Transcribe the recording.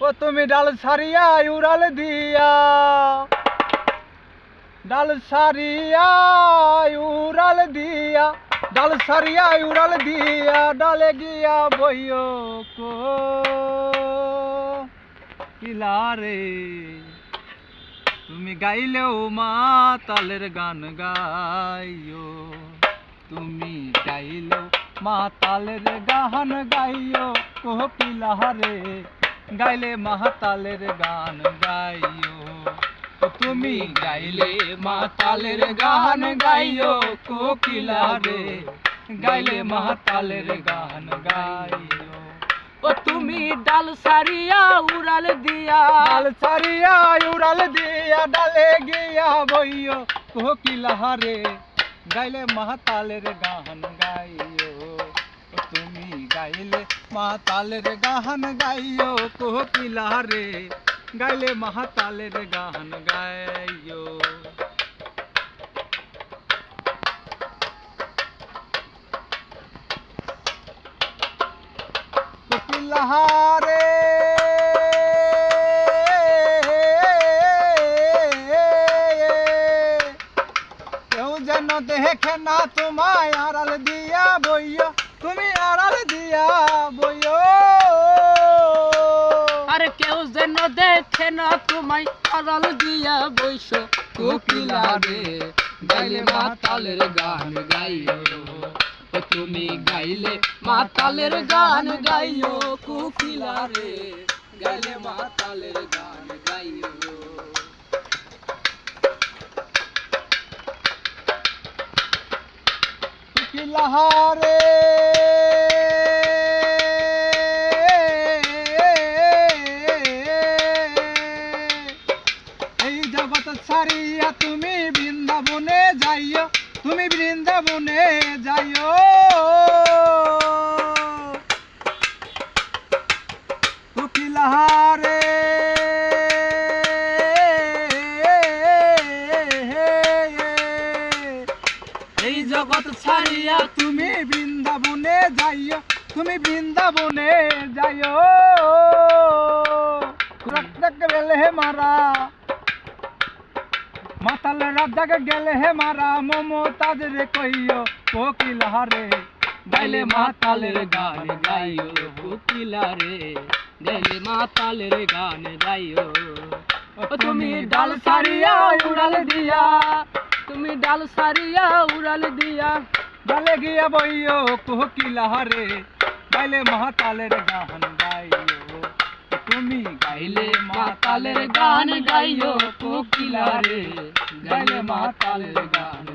ও তুমি ডাল সারিয়া উড়াল দিয়া, ডাল সারিয়া উড়াল দিয়া, ডাল সারিয়া উড়াল দিয়া, ডালে গিয়া বইও কোকিলারে। তুমি গাইলেও মাতালের গান গাইও, তুমি গাইলেও মাতালের গান গাইও কোকিলারে, গাইলে মাতালের গান গাইও। তুমি গাইলে মাতালের গান গাইও কোকিলারে, গাইলে মাতালের গান গাইও। ও তুমি ডাল সারিয়া উড়াল দিয়া, ডাল সারিয়া উড়াল দিয়া, ডালে গিয়া বইও কোকিলারে, গাইলে মাতালের গান গাইও। তুমি গাইলে মাতালের গান গাইও কোকিলারে, গাইলে মাতালের গান গাইও। কোকিলারে কেউ যেন দেখে না তোমায় আড়াল দিয়া বইও, তুমি আড়াল দিয়া বইও। আরে কেউ যেন দেখে না তোমায় আড়াল দিয়া বইসো কোকিলারে, গাইলে মাতালের গান গাইও। ও তুমি গাইলে মাতালের গান গাইও কোকিলারে, গাইলে মাতালের গান গাইও। কোকিলারে এই জগৎ ছাড়িয়া তুমি বৃন্দাবনে যাইও, তুমি বৃন্দাবনে যাইও। কোকিলারে এই জগৎ ছাড়িয়া তুমি বৃন্দাবনে যাইও, তুমি বৃন্দাবনে যাইও। রাজাকে গেলে হে মারা, মাতালে রাজাকে গেলে হে মারা, মমতাজ রে কইও কোকিলারে, গাইলে মাতালের গান গাইও কোকিলারে, গাইলে মাতালের গান গাইও। ও তুমি ডাল সারিয়া উড়াল দিয়া, তুমি ডাল সারিয়া উড়াল দিয়া, ডালে গিয়া বইও কোকিলারে, গাইলে মাতালের গান গাইও। তুমি গাইলে মাতালের গান গাইও কোকিলারে, গাইলে মাতালের গান